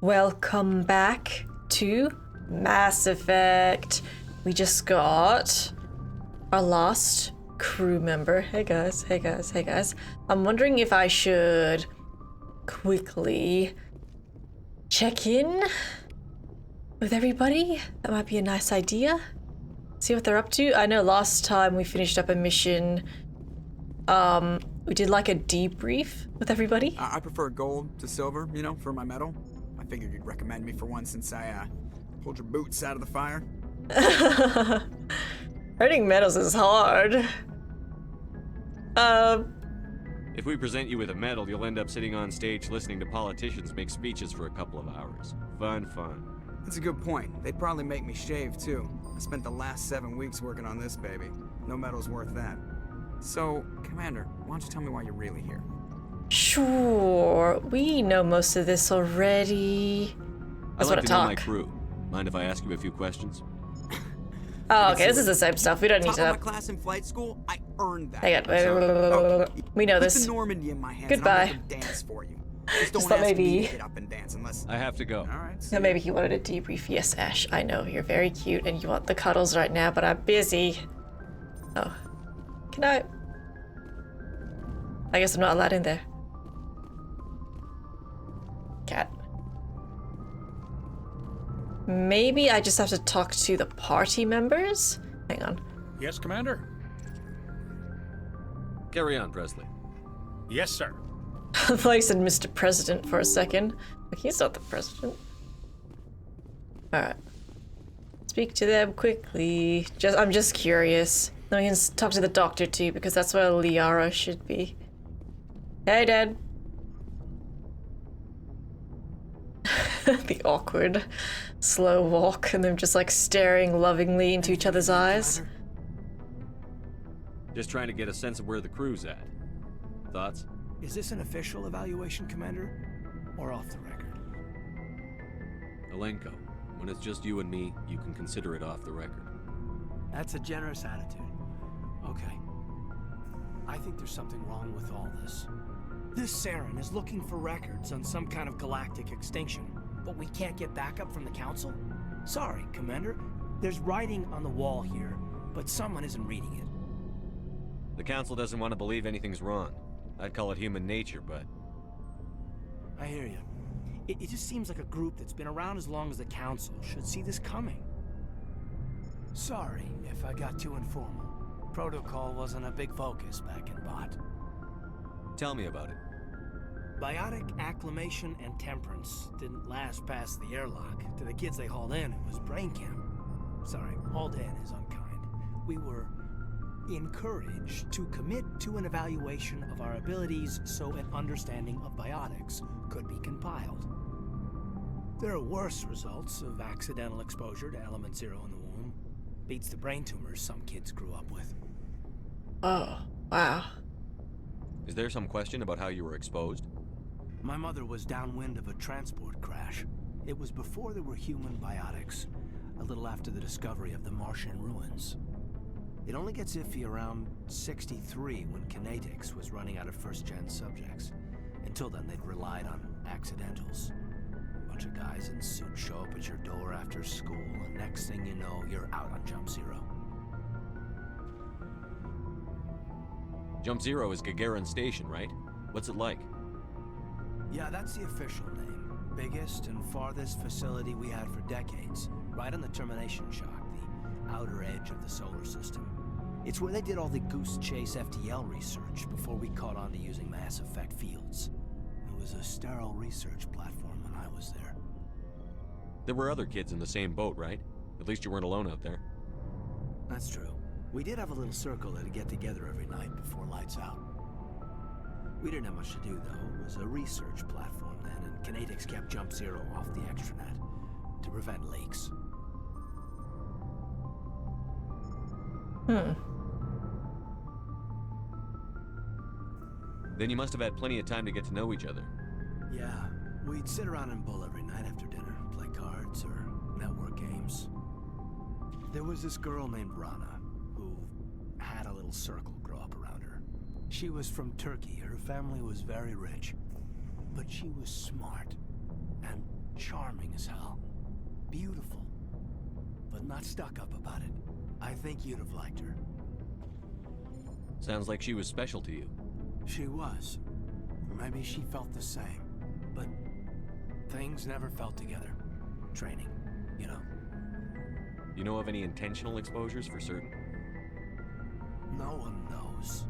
Welcome back to Mass Effect. We just got our last crew member. Hey guys, hey guys, hey guys. I'm wondering if I should quickly check in with everybody. That might be a nice idea. See what they're up to. I know last time we finished up a mission, we did like a debrief with everybody. I prefer gold to silver, you know, for my medal. I figured you'd recommend me for one since I pulled your boots out of the fire. Earning medals is hard. If we present you with a medal, you'll end up sitting on stage listening to politicians make speeches for a couple of hours. Fun. That's a good point. They'd probably make me shave, too. I spent the last 7 weeks working on this baby. No medal's worth that. So, Commander, why don't you tell me why you're really here? Sure, we know most of this already. I I'd like to know my talk. crew. Mind if I ask you a few questions? Oh, okay, this is the same stuff. We don't need Top of my to. class in flight school, I earned that. Hang on. We know Put this. the Normandy in my hands Goodbye. and I'll make them dance for you. Just don't thought ask me maybe- to get up and dance unless... I have to go. All right. No, maybe he wanted a debrief. Yes, Ash, I know you're very cute and you want the cuddles right now, but I'm busy. Oh, can I? I guess I'm not allowed in there. Cat. Maybe I just have to talk to the party members? Hang on. Yes, Commander? Carry on, Presley. Yes, sir. I thought he said Mr. President for a second. Like, he's not the president. Alright. Speak to them quickly. I'm just curious. Then we can talk to the doctor too, because that's where Liara should be. Hey, Dad. The awkward, slow walk, and them just like staring lovingly into each other's eyes. Just trying to get a sense of where the crew's at. Thoughts? Is this an official evaluation, Commander? Or off the record? Alenko, when it's just you and me, you can consider it off the record. That's a generous attitude. Okay. I think there's something wrong with all this. This Saren is looking for records on some kind of galactic extinction, but we can't get backup from the Council? Sorry, Commander. There's writing on the wall here, but someone isn't reading it. The Council doesn't want to believe anything's wrong. I'd call it human nature, but... I hear you. It just seems like a group that's been around as long as the Council should see this coming. Sorry if I got too informal. Protocol wasn't a big focus back in Bot. Tell me about it. Biotic acclimation and temperance didn't last past the airlock. To the kids they hauled in, it was brain camp. Sorry, hauled in is unkind. We were encouraged to commit to an evaluation of our abilities so an understanding of biotics could be compiled. There are worse results of accidental exposure to element 0 in the womb. Beats the brain tumors some kids grew up with. Oh, wow. Is there some question about how you were exposed? My mother was downwind of a transport crash. It was before there were human biotics, a little after the discovery of the Martian ruins. It only gets iffy around 63 when kinetics was running out of first-gen subjects. Until then, they'd relied on accidentals. A bunch of guys in suits show up at your door after school, and next thing you know, you're out on Jump Zero. Jump Zero is Gagarin Station, right? What's it like? Yeah, that's the official name. Biggest and farthest facility we had for decades. Right on the termination shock, the outer edge of the solar system. It's where they did all the Goose Chase FTL research before we caught on to using mass effect fields. It was a sterile research platform when I was there. There were other kids in the same boat, right? At least you weren't alone out there. That's true. We did have a little circle that'd get together every night before lights out. We didn't have much to do, though. It was a research platform then, and kinetics kept Jump Zero off the extranet to prevent leaks. Then you must have had plenty of time to get to know each other. Yeah, we'd sit around and bull every night after dinner, play cards or network games. There was this girl named Rana, who had a little circle grow up around her. She was from Turkey. Her family was very rich, but she was smart, and charming as hell. Beautiful. But not stuck up about it. I think you'd have liked her. Sounds like she was special to you. She was. Maybe she felt the same. But things never felt together. Training, you know. You know of any intentional exposures for certain? No one knows.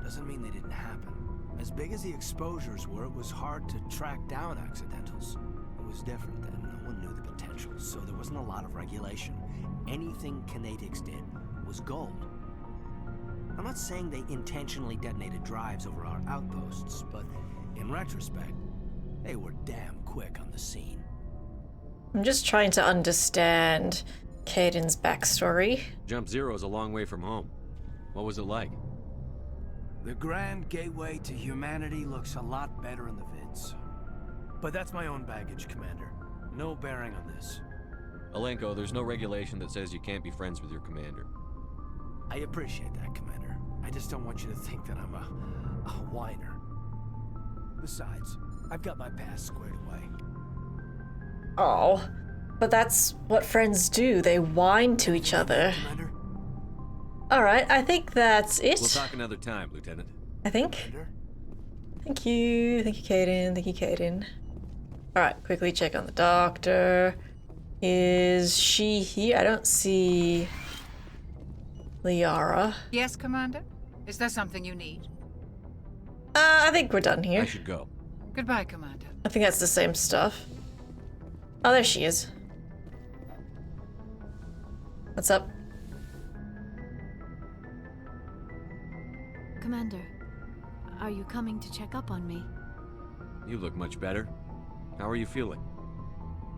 Doesn't mean they didn't happen. As big as the exposures were, it was hard to track down accidentals. It was different then. No one knew the potential, so there wasn't a lot of regulation. Anything kinetics did was gold. I'm not saying they intentionally detonated drives over our outposts, but in retrospect, they were damn quick on the scene. I'm just trying to understand Caden's backstory. Jump Zero's a long way from home. What was it like? The grand gateway to humanity looks a lot better in the vids. But that's my own baggage, Commander. No bearing on this. Alenko, there's no regulation that says you can't be friends with your commander. I appreciate that, Commander. I just don't want you to think that I'm a whiner. Besides, I've got my past squared away. Oh, but that's what friends do. They whine to each other. Commander? Alright, I think that's it. We'll talk another time, Lieutenant. I think. Commander? Thank you, Caden. Thank you, Caden. Alright, quickly check on the doctor. Is she here? I don't see Liara. Yes, Commander? Is there something you need? I think we're done here. I should go. Goodbye, Commander. I think that's the same stuff. Oh, there she is. What's up? Commander, are you coming to check up on me? You look much better. How are you feeling?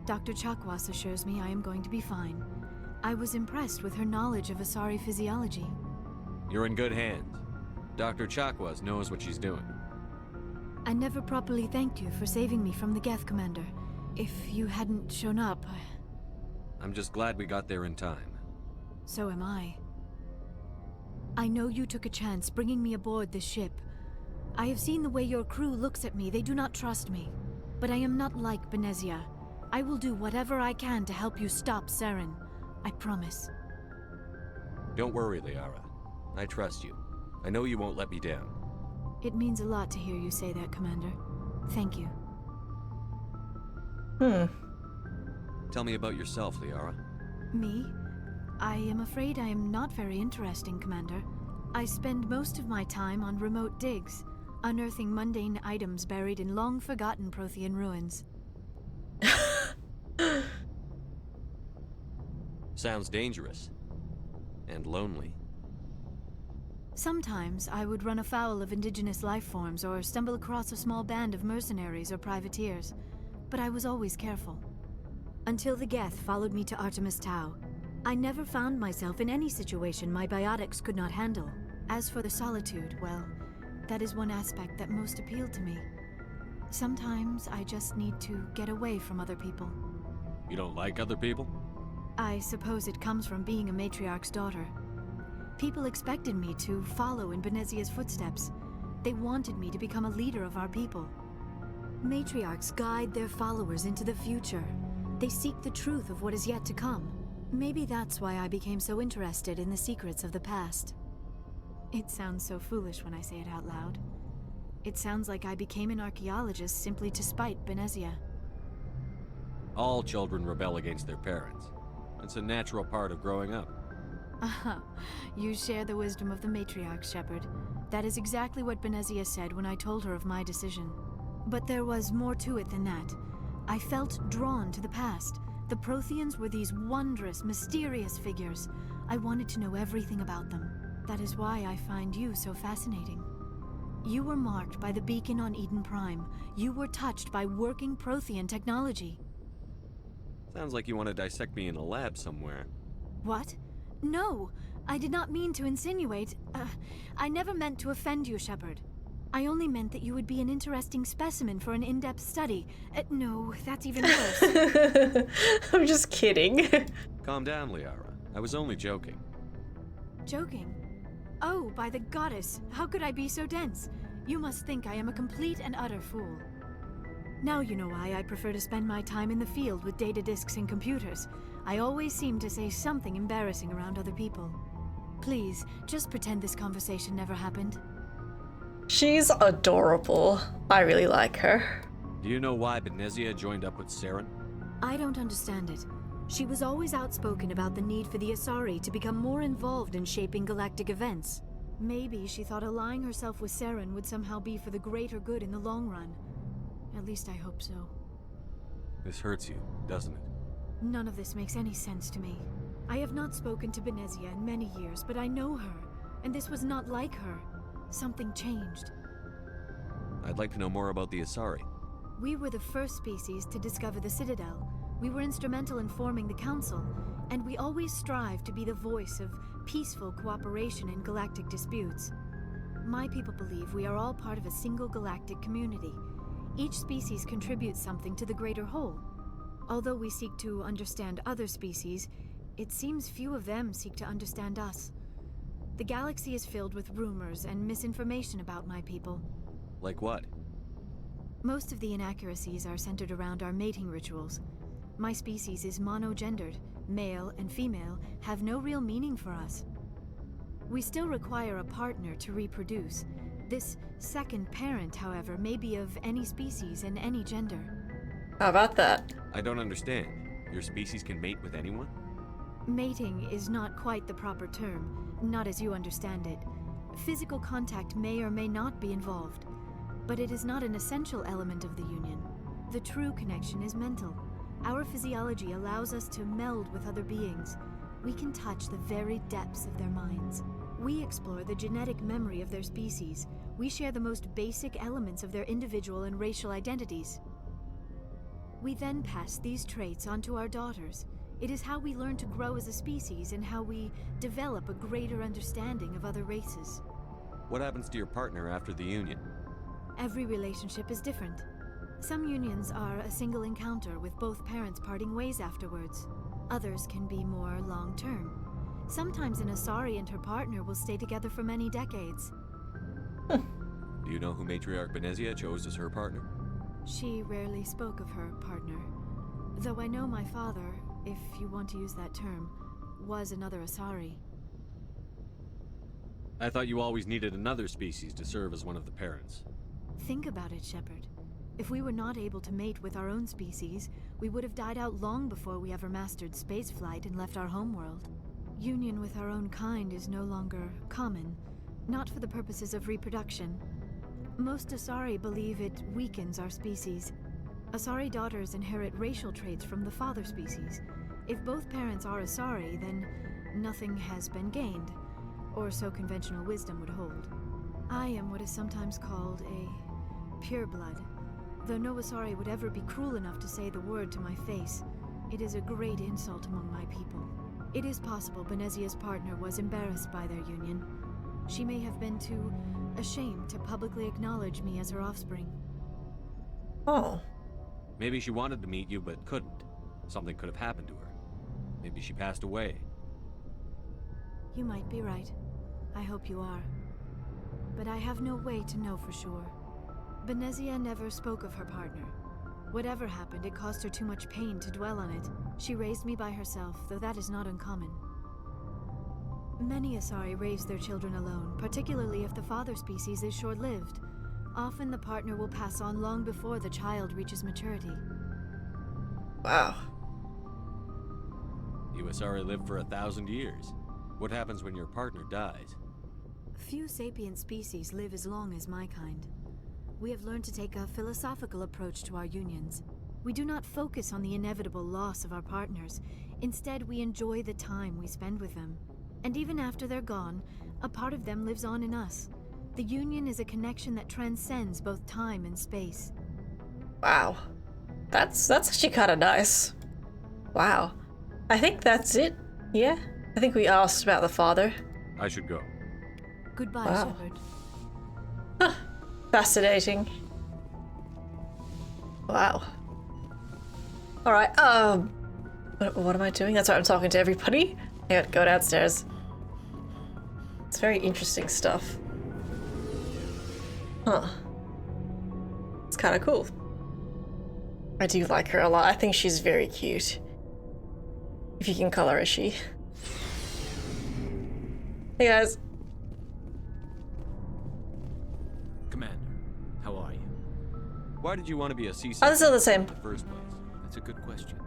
Dr. Chakwas assures me I am going to be fine. I was impressed with her knowledge of Asari physiology. You're in good hands. Dr. Chakwas knows what she's doing. I never properly thanked you for saving me from the Geth, Commander. If you hadn't shown up, I'm just glad we got there in time. so am I. I know you took a chance bringing me aboard this ship. I have seen the way your crew looks at me. They do not trust me. But I am not like Benezia. I will do whatever I can to help you stop Saren. I promise. Don't worry, Liara. I trust you. I know you won't let me down. It means a lot to hear you say that, Commander. Thank you. Tell me about yourself, Liara. Me? I am afraid I am not very interesting, Commander. I spend most of my time on remote digs, unearthing mundane items buried in long-forgotten Prothean ruins. Sounds dangerous. And lonely. Sometimes I would run afoul of indigenous life forms or stumble across a small band of mercenaries or privateers, but I was always careful. Until the Geth followed me to Artemis Tau, I never found myself in any situation my biotics could not handle. As for the solitude, well, that is one aspect that most appealed to me. Sometimes I just need to get away from other people. You don't like other people? I suppose it comes from being a matriarch's daughter. People expected me to follow in Benezia's footsteps. They wanted me to become a leader of our people. Matriarchs guide their followers into the future. They seek the truth of what is yet to come. Maybe that's why I became so interested in the secrets of the past. It sounds so foolish when I say it out loud. It sounds like I became an archaeologist simply to spite Benezia. All children rebel against their parents. It's a natural part of growing up. Aha, you share the wisdom of the matriarch, Shepard. That is exactly what Benezia said when I told her of my decision. But there was more to it than that. I felt drawn to the past. The Protheans were these wondrous, mysterious figures. I wanted to know everything about them. That is why I find you so fascinating. You were marked by the beacon on Eden Prime. You were touched by working Prothean technology. Sounds like you want to dissect me in a lab somewhere. What? No, I did not mean to insinuate. I never meant to offend you, Shepard. I only meant that you would be an interesting specimen for an in-depth study. No, that's even worse. I'm just kidding. Calm down, Liara. I was only joking. Joking? Oh, by the goddess, how could I be so dense? You must think I am a complete and utter fool. Now you know why I prefer to spend my time in the field with data disks and computers. I always seem to say something embarrassing around other people. Please, just pretend this conversation never happened. She's adorable. I really like her. Do you know why Benezia joined up with Saren? I don't understand it. She was always outspoken about the need for the Asari to become more involved in shaping galactic events. Maybe she thought allying herself with Saren would somehow be for the greater good in the long run. At least I hope so. This hurts you, doesn't it? None of this makes any sense to me. I have not spoken to Benezia in many years, but I know her, and this was not like her. Something changed. I'd like to know more about the Asari. We were the first species to discover the Citadel. We were instrumental in forming the Council, and we always strive to be the voice of peaceful cooperation in galactic disputes. My people believe we are all part of a single galactic community. Each species contributes something to the greater whole. Although we seek to understand other species, it seems few of them seek to understand us. The galaxy is filled with rumors and misinformation about my people. Like what? Most of the inaccuracies are centered around our mating rituals. My species is monogendered. Male and female have no real meaning for us. We still require a partner to reproduce. This second parent, however, may be of any species and any gender. How about that? I don't understand. Your species can mate with anyone? Mating is not quite the proper term, not as you understand it. Physical contact may or may not be involved, but it is not an essential element of the union. The true connection is mental. Our physiology allows us to meld with other beings. We can touch the very depths of their minds. We explore the genetic memory of their species. We share the most basic elements of their individual and racial identities. We then pass these traits on to our daughters. It is how we learn to grow as a species and how we develop a greater understanding of other races. What happens to your partner after the union? Every relationship is different. Some unions are a single encounter with both parents parting ways afterwards. Others can be more long-term. Sometimes an Asari and her partner will stay together for many decades. Do you know who Matriarch Benezia chose as her partner? She rarely spoke of her partner. Though I know my father, if you want to use that term, was another Asari. I thought you always needed another species to serve as one of the parents. Think about it, Shepard. If we were not able to mate with our own species, we would have died out long before we ever mastered spaceflight and left our homeworld. Union with our own kind is no longer common, not for the purposes of reproduction. Most Asari believe it weakens our species. Asari daughters inherit racial traits from the father species. If both parents are Asari, then nothing has been gained, or so conventional wisdom would hold. I am what is sometimes called a pureblood. Though no Asari would ever be cruel enough to say the word to my face, it is a great insult among my people. It is possible Benezia's partner was embarrassed by their union. She may have been too ashamed to publicly acknowledge me as her offspring. Oh. Maybe she wanted to meet you but couldn't. Something could have happened to her. Maybe she passed away. You might be right. I hope you are. But I have no way to know for sure. Benezia never spoke of her partner. Whatever happened, it caused her too much pain to dwell on it. She raised me by herself, though that is not uncommon. Many Asari raise their children alone, particularly if the father species is short-lived. Often the partner will pass on long before the child reaches maturity. Wow. You Asari live for 1,000 years. What happens when your partner dies? Few sapient species live as long as my kind. We have learned to take a philosophical approach to our unions. We do not focus on the inevitable loss of our partners. Instead, we enjoy the time we spend with them. And even after they're gone, a part of them lives on in us. The union is a connection that transcends both time and space. Wow. That's actually kind of nice. Wow. I think that's it. Yeah? I think we asked about the father. I should go. Goodbye, Wow. Shepard. Huh. Fascinating. Wow. Alright, what am I doing? That's why I'm talking to everybody. I gotta go downstairs. It's very interesting stuff. Huh. It's kind of cool. I do like her a lot. I think she's very cute. If you can call her a she. Hey guys. Commander, how are you? Why did you want to be a sea Oh, they're still the same. in the first place? That's a good question.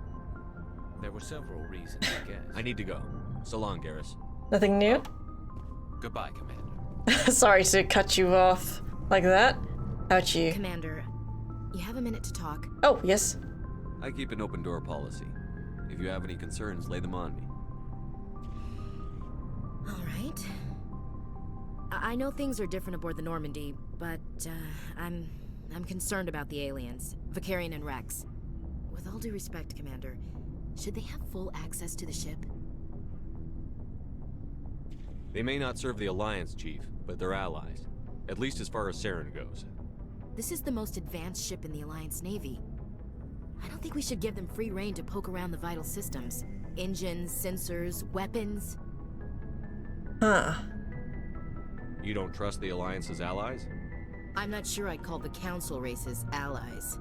There were several reasons, I guess. I need to go. So long, Garrus. Nothing new? Goodbye, Commander. Sorry to cut you off like that. How about you? Commander, you have a minute to talk. Oh, yes. I keep an open door policy. If you have any concerns, lay them on me. All right. I know things are different aboard the Normandy, but I'm concerned about the aliens, Vicarian and Wrex. With all due respect, Commander, should they have full access to the ship? They may not serve the Alliance, Chief, but they're allies. At least as far as Saren goes. This is the most advanced ship in the Alliance Navy. I don't think we should give them free rein to poke around the vital systems. Engines, sensors, weapons. Huh. You don't trust the Alliance's allies? I'm not sure I'd call the Council races allies.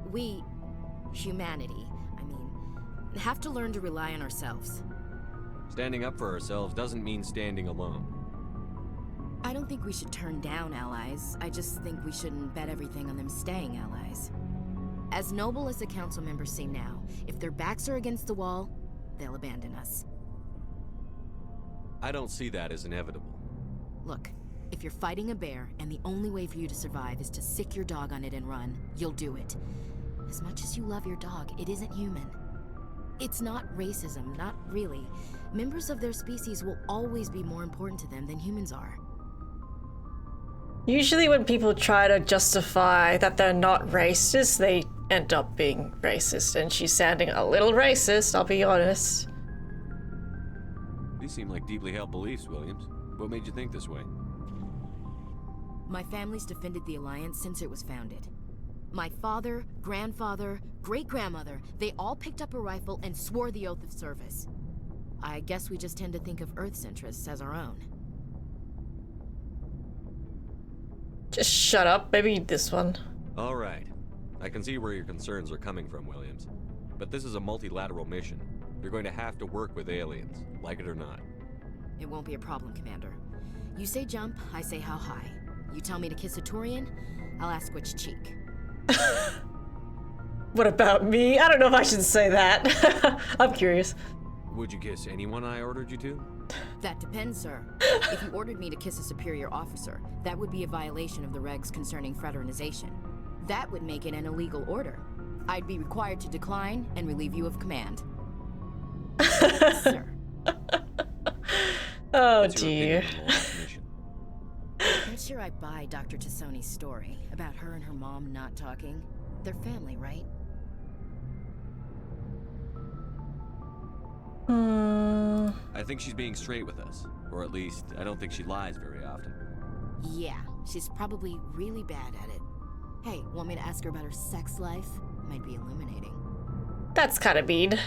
We, humanity, have to learn to rely on ourselves. Standing up for ourselves doesn't mean standing alone. I don't think we should turn down allies. I just think we shouldn't bet everything on them staying allies. As noble as the Council members seem now, if their backs are against the wall, they'll abandon us. I don't see that as inevitable. Look, if you're fighting a bear and the only way for you to survive is to sick your dog on it and run, you'll do it. As much as you love your dog, it isn't human. It's not racism, not really. Members of their species will always be more important to them than humans are. Usually when people try to justify that they're not racist, they end up being racist, and she's sounding a little racist, I'll be honest. These seem like deeply held beliefs, Williams. What made you think this way? My family's defended the Alliance since it was founded. My father, grandfather, great-grandmother, they all picked up a rifle and swore the oath of service. I guess we just tend to think of Earth's interests as our own. Just shut up, maybe this one. All right. I can see where your concerns are coming from, Williams. But this is a multilateral mission. You're going to have to work with aliens, like it or not. It won't be a problem, Commander. You say jump, I say how high. You tell me to kiss a Turian, I'll ask which cheek. What about me? I don't know if I should say that. I'm curious. Would you kiss anyone I ordered you to? That depends, sir. If you ordered me to kiss a superior officer, that would be a violation of the regs concerning fraternization. That would make it an illegal order. I'd be required to decline and relieve you of command. Sir. Oh What's your dear. opinion on the last mission? I'm not sure I buy Dr. Tassoni's story about her and her mom not talking. They're family, right? I think she's being straight with us. Or at least, I don't think she lies very often. Yeah, she's probably really bad at it. Hey, want me to ask her about her sex life? Might be illuminating. That's kind of mean.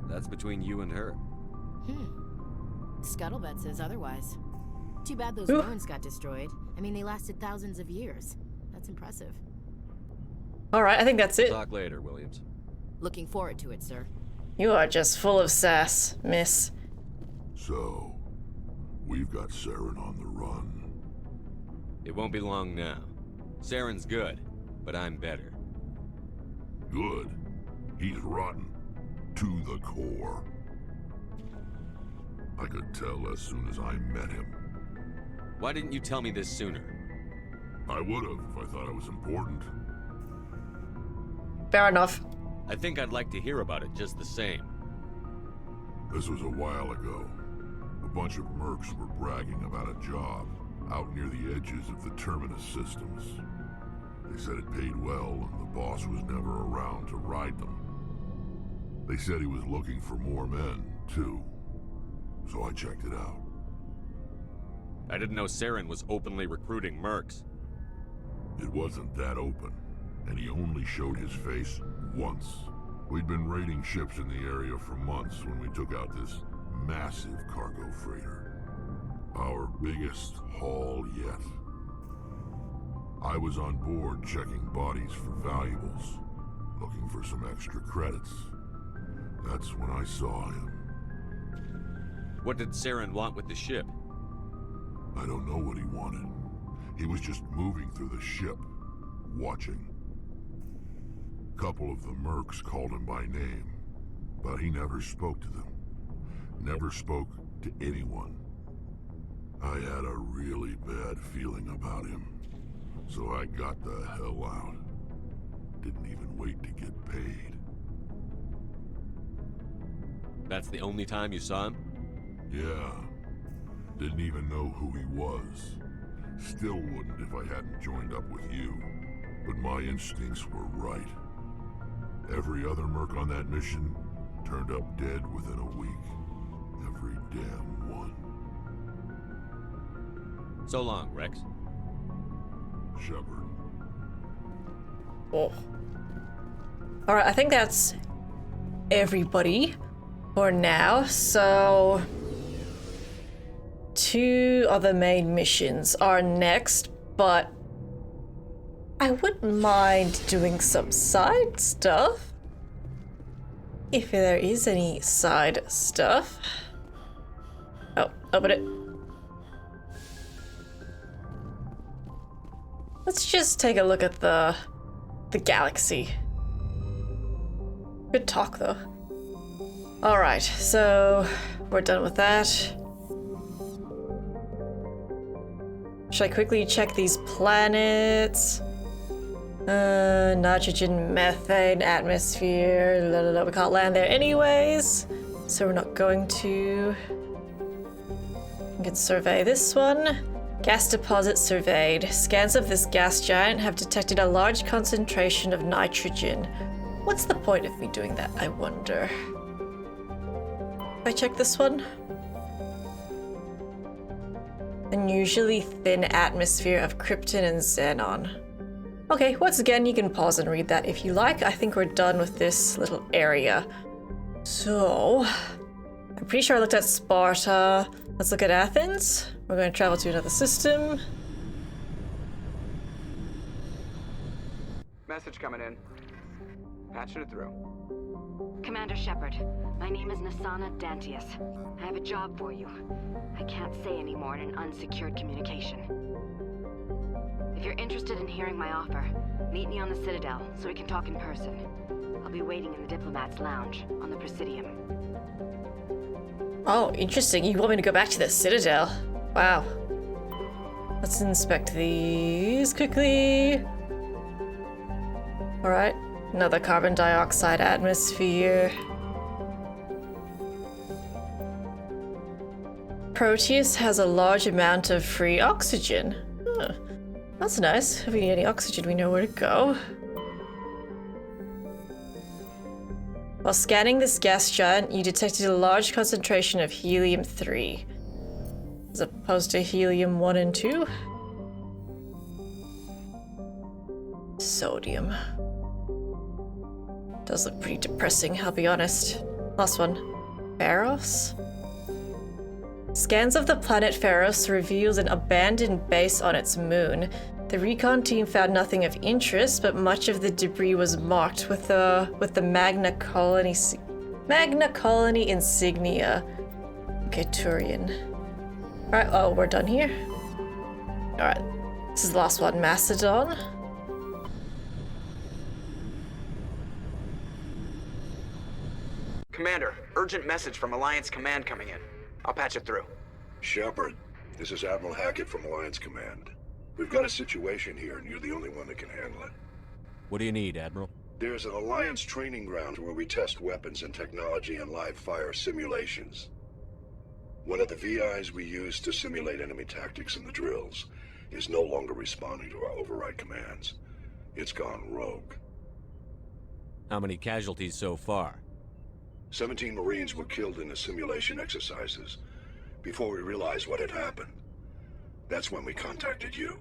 That's between you and her. Scuttlebutt says otherwise. Too bad those Ooh. ruins got destroyed. I mean, they lasted thousands of years. That's impressive. Alright, I think that's it. Talk later, Williams. Looking forward to it, sir. You are just full of sass, miss. So, we've got Saren on the run. It won't be long now. Saren's good, but I'm better. Good. He's rotten. To the core. I could tell as soon as I met him. Why didn't you tell me this sooner? I would've if I thought it was important. Fair enough. I think I'd like to hear about it just the same. This was a while ago. A bunch of mercs were bragging about a job out near the edges of the Terminus systems. They said it paid well and the boss was never around to ride them. They said he was looking for more men, too. So I checked it out. I didn't know Saren was openly recruiting mercs. It wasn't that open, and he only showed his face once. We'd been raiding ships in the area for months when we took out this massive cargo freighter. Our biggest haul yet. I was on board checking bodies for valuables, looking for some extra credits. That's when I saw him. What did Saren want with the ship? I don't know what he wanted. He was just moving through the ship, watching. Couple of the mercs called him by name, but he never spoke to them. Never spoke to anyone. I had a really bad feeling about him, so I got the hell out. Didn't even wait to get paid. That's the only time you saw him? Yeah. Didn't even know who he was. Still wouldn't if I hadn't joined up with you. But my instincts were right. Every other merc on that mission turned up dead within a week. Every damn one. So long, Wrex. Shepard. Oh. Alright, I think that's everybody for now. So 2 other main missions are next, but I wouldn't mind doing some side stuff. If there is any side stuff. Oh, open it. Let's just take a look at the galaxy. Good talk, though. Alright, so we're done with that. Should I quickly check these planets? Nitrogen, methane, atmosphere, la la la. We can't land there anyways, so we're not going to. We can survey this one. Gas deposit surveyed. Scans of this gas giant have detected a large concentration of nitrogen. What's the point of me doing that, I wonder? If I check this one? Unusually thin atmosphere of krypton and xenon. Okay, once again, you can pause and read that if you like. I think we're done with this little area. So, I'm pretty sure I looked at Sparta. Let's look at Athens. We're going to travel to another system. Message coming in. Patching it through. Commander Shepard, my name is Nasana Dantius. I have a job for you. I can't say any more in an unsecured communication. If you're interested in hearing my offer, meet me on the Citadel so we can talk in person. I'll be waiting in the Diplomat's Lounge on the Presidium. Oh, interesting. You want me to go back to the Citadel? Wow. Let's inspect these quickly. Alright, another carbon dioxide atmosphere. Proteus has a large amount of free oxygen. Huh. That's nice. If we need any oxygen, we know where to go. While scanning this gas giant, you detected a large concentration of helium-3, as opposed to helium-1 and 2. Sodium. Does look pretty depressing, I'll be honest. Last one. Pharos? Scans of the planet Pharos reveals an abandoned base on its moon. The recon team found nothing of interest, but much of the debris was marked with the Magna Colony insignia. Okay, Turian. Alright, oh, we're done here. Alright, this is the last one, Macedon. Commander, urgent message from Alliance Command coming in. I'll patch it through. Shepard, this is Admiral Hackett from Alliance Command. We've got a situation here, and you're the only one that can handle it. What do you need, Admiral? There's an Alliance training ground where we test weapons and technology in live-fire simulations. One of the VIs we use to simulate enemy tactics in the drills is no longer responding to our override commands. It's gone rogue. How many casualties so far? 17 Marines were killed in the simulation exercises before we realized what had happened. That's when we contacted you.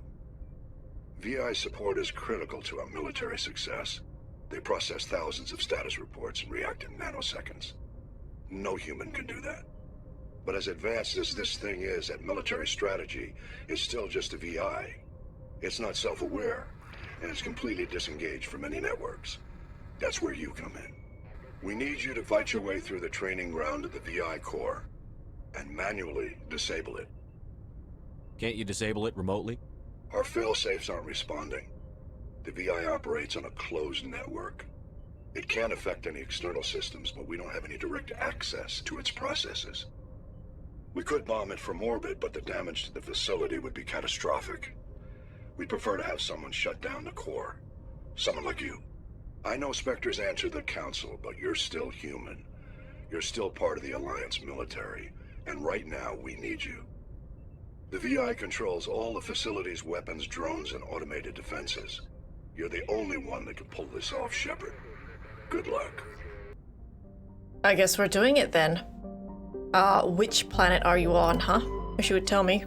VI support is critical to our military success. They process thousands of status reports and react in nanoseconds. No human can do that. But as advanced as this thing is at military strategy, it's still just a VI. It's not self-aware, and it's completely disengaged from any networks. That's where you come in. We need you to fight your way through the training ground of the VI core, and manually disable it. Can't you disable it remotely? Our fail-safes aren't responding. The VI operates on a closed network. It can affect any external systems, but we don't have any direct access to its processes. We could bomb it from orbit, but the damage to the facility would be catastrophic. We'd prefer to have someone shut down the core. Someone like you. I know Spectres answer the Council, but you're still human. You're still part of the Alliance military, and right now we need you. The VI controls all the facility's weapons, drones, and automated defenses. You're the only one that can pull this off, Shepard. Good luck. I guess we're doing it then. Which planet are you on, huh? Wish you would tell me.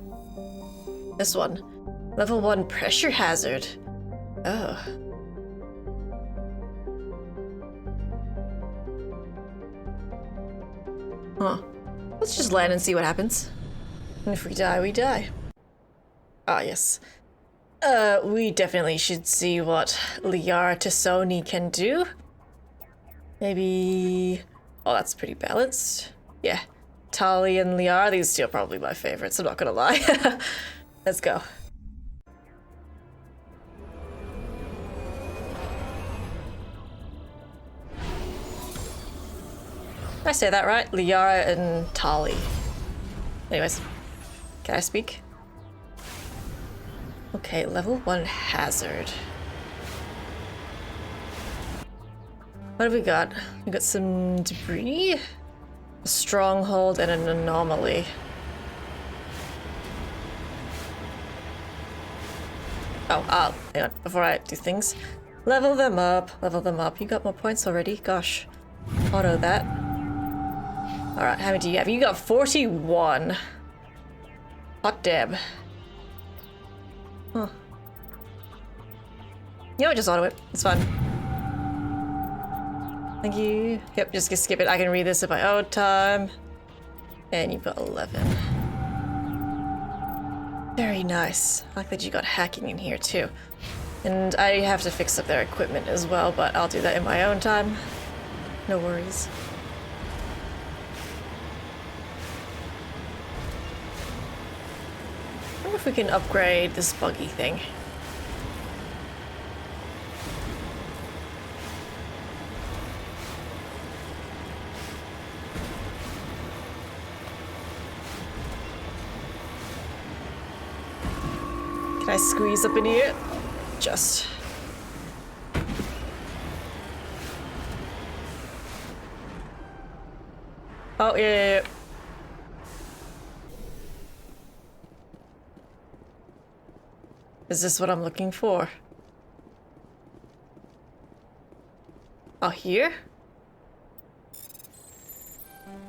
This one. Level 1 pressure hazard. Oh. Huh. Let's just land and see what happens. And if we die, we die. Ah, yes. We definitely should see what Liara Tassoni can do. Maybe... Oh, that's pretty balanced. Yeah. Tali and Liara, these two are probably my favorites, I'm not gonna lie. Let's go. Did I say that right? Liara and Tali. Anyways, can I speak? Okay, level 1 hazard. What have we got? We got some debris, a stronghold, and an anomaly. Oh, hang on, before I do things. Level them up, level them up. You got more points already, gosh. Auto that. Alright, how many do you have? You got 41. Hot damn. Huh. You know what, just auto it. It's fine. Thank you. Yep, just skip it. I can read this at my own time. And you've got 11. Very nice. I like that you got hacking in here too. And I have to fix up their equipment as well, but I'll do that in my own time. No worries. I wonder if we can upgrade this buggy thing. Can I squeeze up in here? Just. Oh, yeah. Is this what I'm looking for? Oh, here?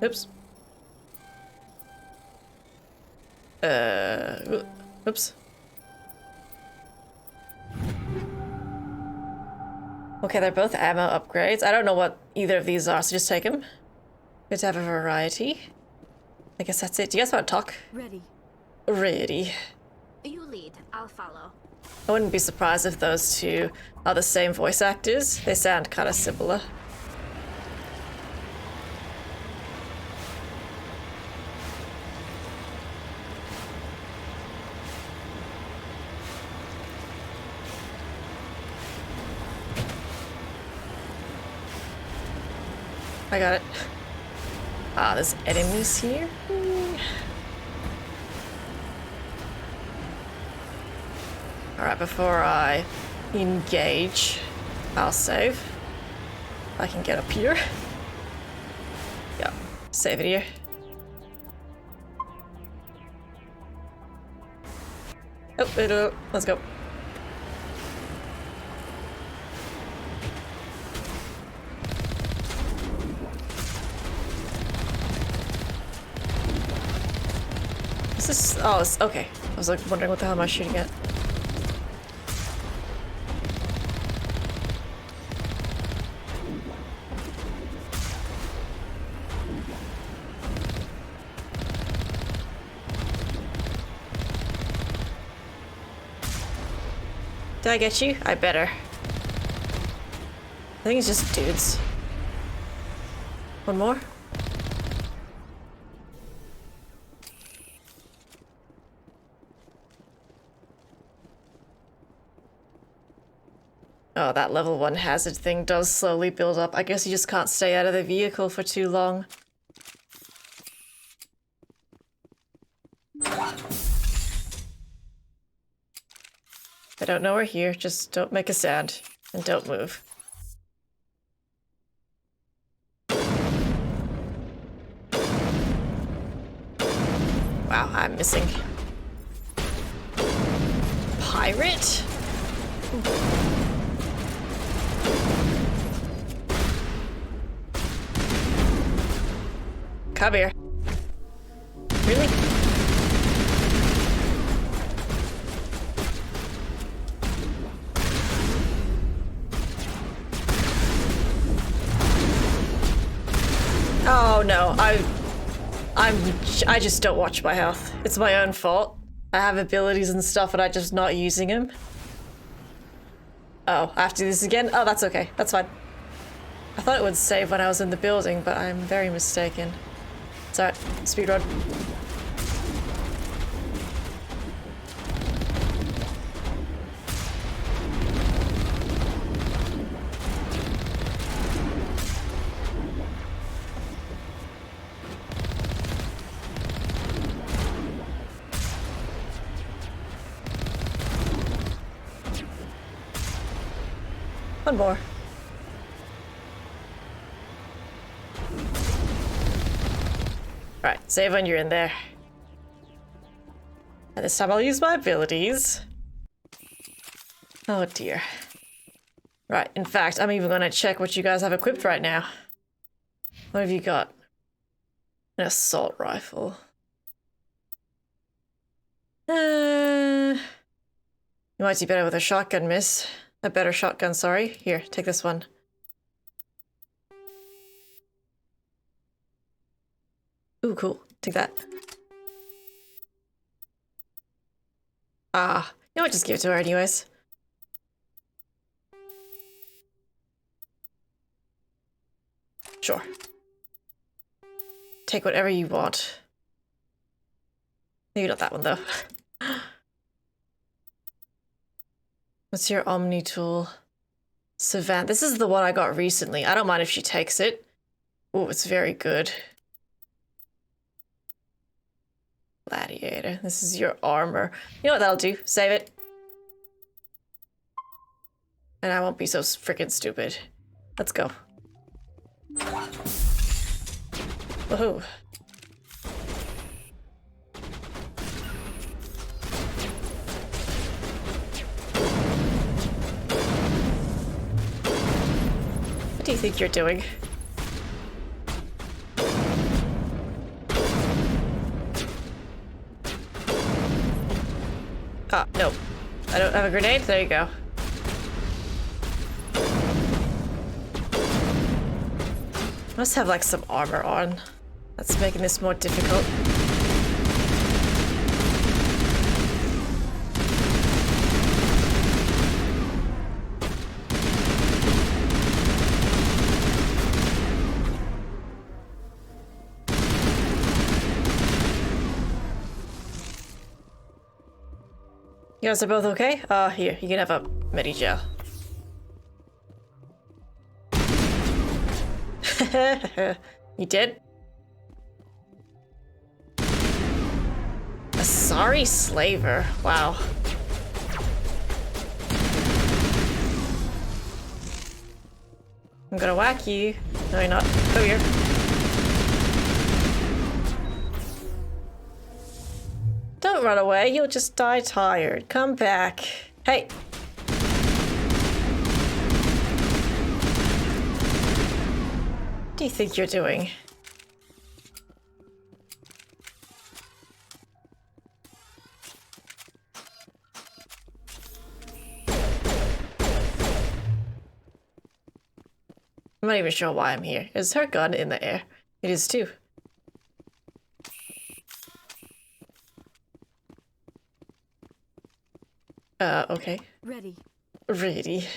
Oops. Oops. Okay, they're both ammo upgrades. I don't know what either of these are, so just take them. Good to have a variety. I guess that's it. Do you guys want to talk? Ready. Ready. You lead, I'll follow. I wouldn't be surprised if those two are the same voice actors. They sound kind of similar. I got it. Ah, there's enemies here. Alright, before I engage, I'll save. If I can get up here. Yeah, save it here. Oh, let's go. Is this? Oh, it's okay. I was like wondering what the hell am I shooting at? Did I get you? I better. I think it's just dudes. One more? Oh, that level 1 hazard thing does slowly build up. I guess you just can't stay out of the vehicle for too long. I don't know we're here, just don't make a sound. And don't move. Wow, I'm missing. Pirate? Come here. Really? Oh no, I just don't watch my health. It's my own fault. I have abilities and stuff and I'm just not using them. Oh, I have to do this again? Oh, that's okay. That's fine. I thought it would save when I was in the building, but I'm very mistaken. It's alright. Speedrun. One more. Right, save when you're in there. And this time I'll use my abilities. Oh dear. Right, in fact, I'm even gonna check what you guys have equipped right now. What have you got? An assault rifle. You might do better with a shotgun, miss. A better shotgun, sorry. Here, take this one. Ooh, cool. Take that. Ah, you know what? Just give it to her anyways. Sure. Take whatever you want. Maybe not that one, though. What's your Omni tool? Savant. This is the one I got recently. I don't mind if she takes it. Oh, it's very good. Gladiator. This is your armor. You know what that'll do? Save it. And I won't be so freaking stupid. Let's go. Woohoo. What do you think you're doing? Ah, no. I don't have a grenade? There you go. Must have like some armor on. That's making this more difficult. You guys are both okay? Here, you can have a medi-gel. You did? Asari slaver. Wow. I'm gonna whack you. No, you're not. Come here. Don't run away. You'll just die tired. Come back. Hey. What do you think you're doing? I'm not even sure why I'm here. Is her gun in the air? It is too. Okay. Ready. ready. Really?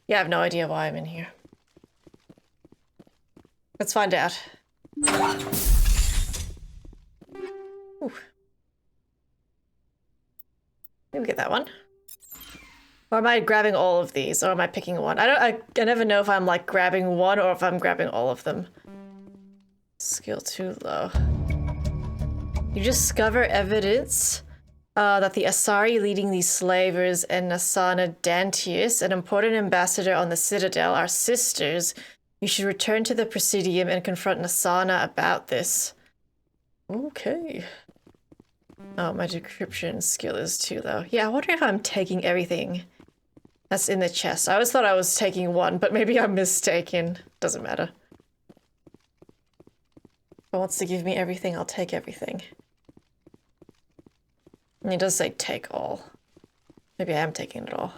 Yeah, I have no idea why I'm in here. Let's find out. Ooh. Maybe get that one. Or am I grabbing all of these? Or am I picking one? I never know if I'm like grabbing one or if I'm grabbing all of them. Skill too low. You discover evidence that the Asari leading these slavers and Nasana Dantius, an important ambassador on the Citadel, are sisters. You should return to the Presidium and confront Nasana about this. Okay. Oh, my decryption skill is too low. Yeah, I wonder if I'm taking everything that's in the chest. I always thought I was taking one, but maybe I'm mistaken. Doesn't matter. If it wants to give me everything, I'll take everything. And it does say take all. Maybe I am taking it all.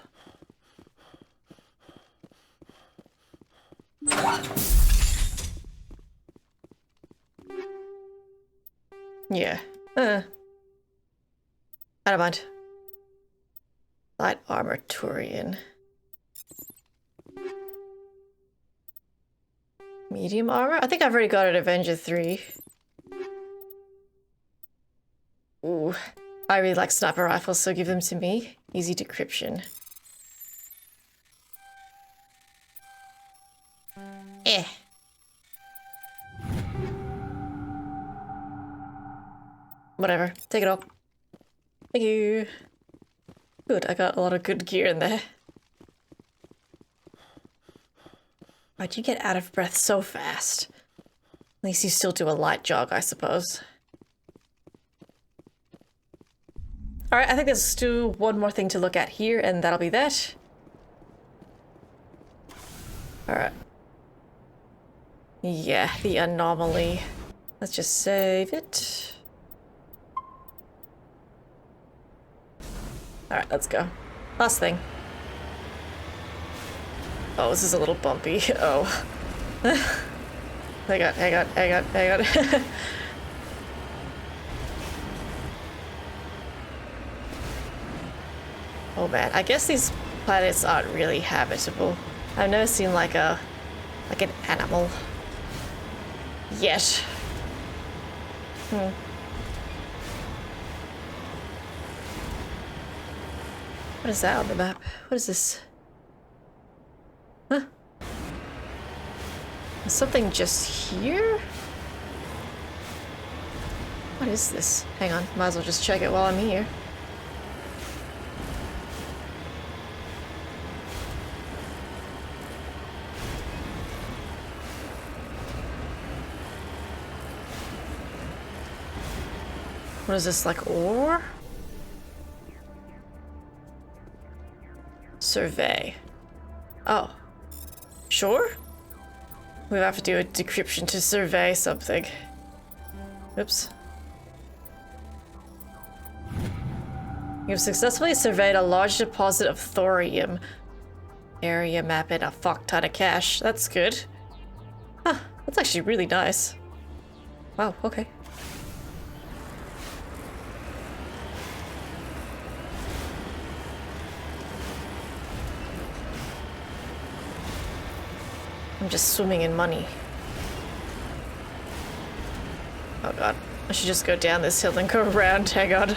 Yeah. I don't mind. Light armor Turian. Medium armor? I think I've already got it at Avenger 3. Ooh. I really like sniper rifles, so give them to me. Easy decryption. Eh. Whatever. Take it all. Thank you. Good, I got a lot of good gear in there. Why'd you get out of breath so fast? At least you still do a light jog, I suppose. Alright, I think there's still one more thing to look at here, and that'll be that. Alright. Yeah, the anomaly. Let's just save it. Alright, let's go. Last thing. Oh, this is a little bumpy. Oh. hang on. Oh man, I guess these planets aren't really habitable. I've never seen like an animal yet. What is that on the map? What is this? Huh? Is something just here? What is this? Hang on, might as well just check it while I'm here. What is this, like ore? Survey. Oh. Sure? We have to do a decryption to survey something. Oops. You've successfully surveyed a large deposit of thorium. Area map and a fuck ton of cash. That's good. Huh, that's actually really nice. Wow, okay. I'm just swimming in money. Oh god. I should just go down this hill and go around. Hang on.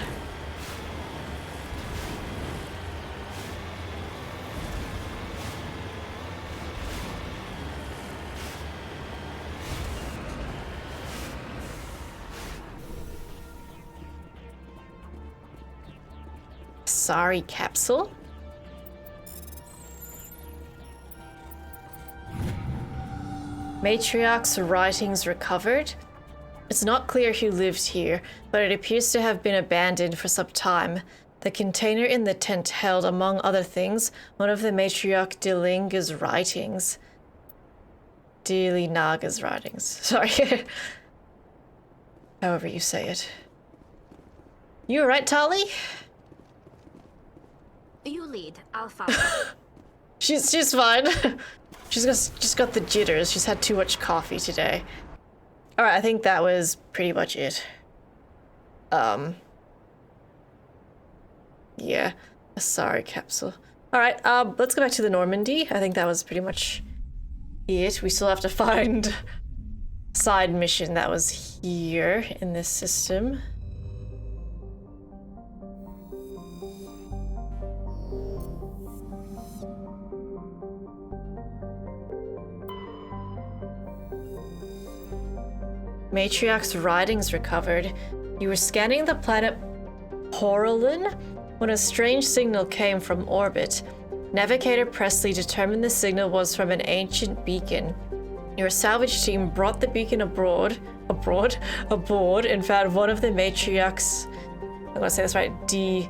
Asari capsule? Matriarch's writings recovered? It's not clear who lived here, but it appears to have been abandoned for some time. The container in the tent held, among other things, one of the Matriarch Dillinga's writings. Dillinaga's writings. Sorry. However you say it. You alright, Tali? You lead. I'll follow. She's fine. She's just got the jitters. She's had too much coffee today. Alright, I think that was pretty much it. Yeah. Asari capsule. Alright, let's go back to the Normandy. I think that was pretty much it. We still have to find a side mission that was here in this system. Matriarch's writings recovered. You were scanning the planet Porolin when a strange signal came from orbit. Navigator Presley determined the signal was from an ancient beacon. Your salvage team brought the beacon aboard, and found one of the Matriarch's, I'm gonna say this right, I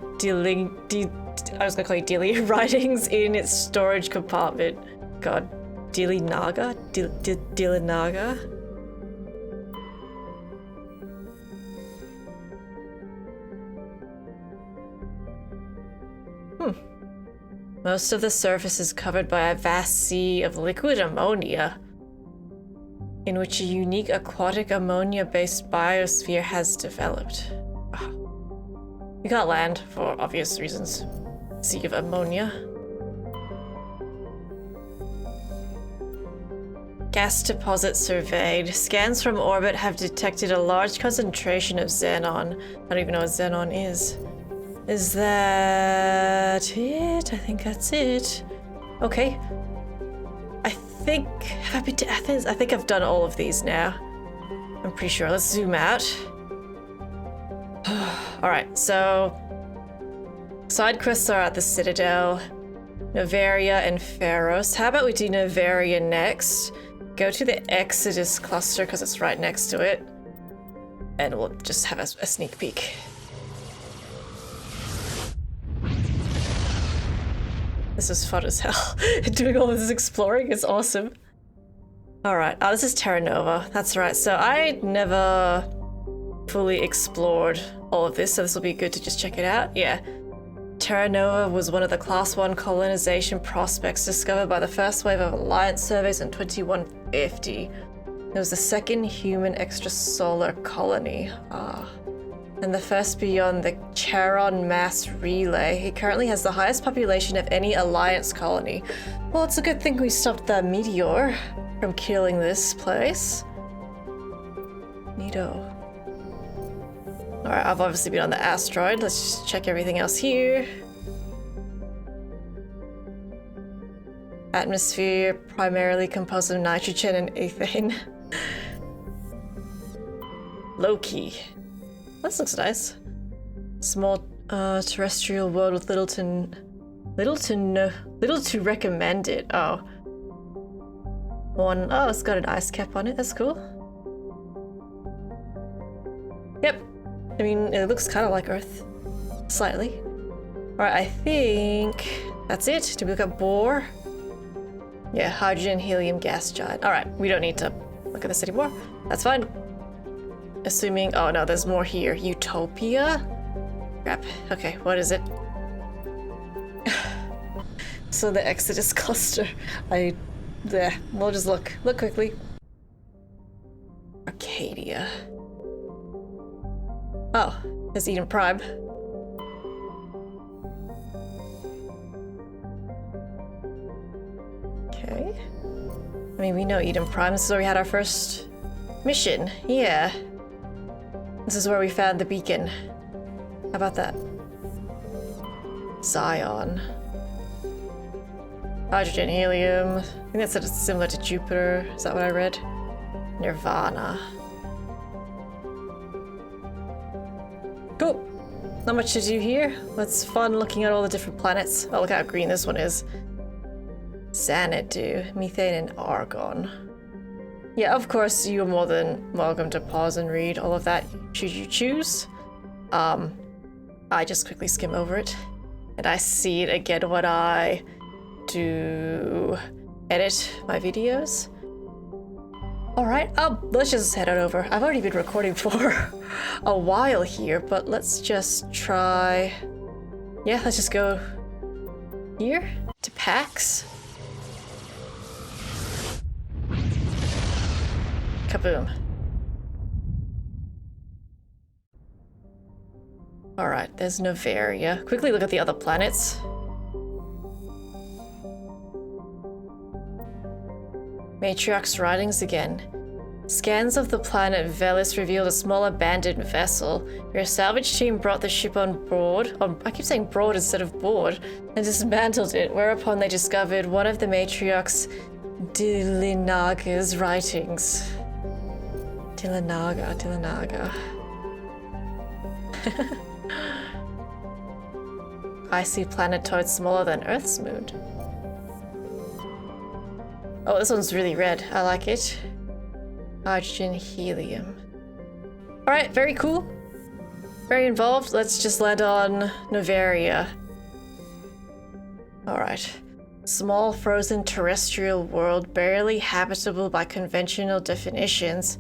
was gonna call you Dilly, writings in its storage compartment. God, Dilly Naga? Dilly Naga? Most of the surface is covered by a vast sea of liquid ammonia, in which a unique aquatic ammonia-based biosphere has developed. You can't land for obvious reasons. Sea of ammonia. Gas deposit surveyed. Scans from orbit have detected a large concentration of xenon. I don't even know what xenon is. Is that it? I think that's it. Okay. I think I've done all of these now. I'm pretty sure. Let's zoom out. Alright, so side quests are at the Citadel, Novaria, and Pharos. How about we do Novaria next? Go to the Exodus cluster because it's right next to it. And we'll just have a sneak peek. This is fun as hell. Doing all this exploring is awesome. Alright, this is Terra Nova. That's right. So I never fully explored all of this, so this will be good to just check it out. Yeah. Terra Nova was one of the Class 1 colonization prospects discovered by the first wave of Alliance surveys in 2150. It was the second human extrasolar colony. And the first beyond the Charon mass relay. It currently has the highest population of any Alliance colony. Well, it's a good thing we stopped that meteor from killing this place. Neato. Alright, I've obviously been on the asteroid. Let's just check everything else here. Atmosphere primarily composed of nitrogen and ethane. Low-key. This looks nice. Small terrestrial world with little to recommend it. Oh. Oh, it's got an ice cap on it. That's cool. Yep. I mean, it looks kind of like Earth. Slightly. Alright, I think that's it. Did we look at Bohr? Yeah, hydrogen, helium, gas giant. Alright, we don't need to look at this anymore. That's fine. Assuming, oh no, there's more here. Utopia? Crap. Okay, what is it? So the Exodus cluster. We'll just look. Look quickly. Arcadia. Oh, there's Eden Prime. Okay. I mean, we know Eden Prime. This is where we had our first mission. Yeah. This is where we found the beacon. How about that? Zion. Hydrogen, helium. I think that's similar to Jupiter. Is that what I read? Nirvana. Cool. Not much to do here. It's fun looking at all the different planets. Oh, look how green this one is. Xanadu, methane, and argon. Yeah, of course, you're more than welcome to pause and read all of that should you choose. I just quickly skim over it, and I see it again when I do edit my videos. Alright, let's just head on over. I've already been recording for a while here, but let's just try... Yeah, let's just go here to PAX. Kaboom. Alright, there's Novaria. Quickly look at the other planets. Matriarch's writings again. Scans of the planet Velis revealed a small abandoned vessel. Your salvage team brought the ship on board. I keep saying broad instead of board, and dismantled it, whereupon they discovered one of the Matriarch's Dilinaga's writings. Dilinaga. Icy planetoid smaller than Earth's moon. Oh, this one's really red. I like it. Hydrogen, helium. Alright, very cool. Very involved. Let's just land on Novaria. Alright. Small frozen terrestrial world, barely habitable by conventional definitions.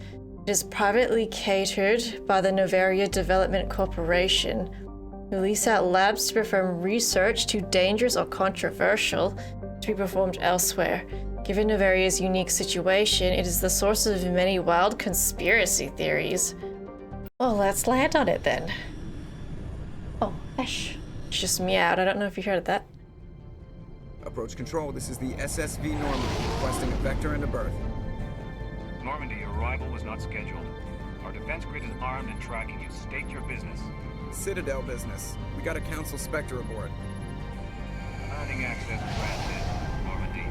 It is privately catered by the Novaria Development Corporation, who lease out labs to perform research too dangerous or controversial to be performed elsewhere. Given Novaria's unique situation, it is the source of many wild conspiracy theories. Well, let's land on it then. Oh, Ash. It's just meowed. I don't know if you heard that. Approach control, this is the SSV Normandy, requesting a vector and a berth. Normandy, your arrival was not scheduled. Our defense grid is armed and tracking you. State your business. Citadel business. We got a Council Spectre aboard. Commanding access granted, Normandy.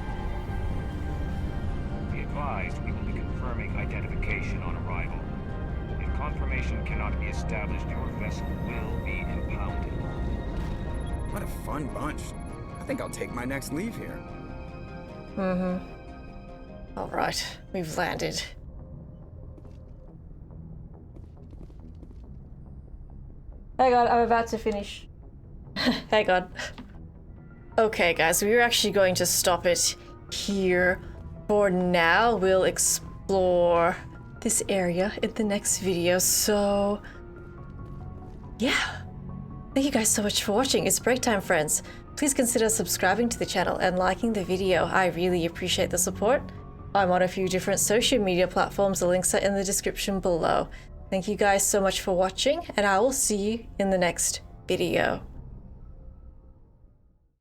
Be advised, we will be confirming identification on arrival. If confirmation cannot be established, your vessel will be impounded. What a fun bunch. I think I'll take my next leave here. Alright, we've landed. Hang on, I'm about to finish. Hang on. Okay, guys, we were actually going to stop it here. For now, we'll explore this area in the next video, so... yeah. Thank you guys so much for watching. It's break time, friends. Please consider subscribing to the channel and liking the video. I really appreciate the support. I'm on a few different social media platforms. The links are in the description below. Thank you guys so much for watching, and I will see you in the next video.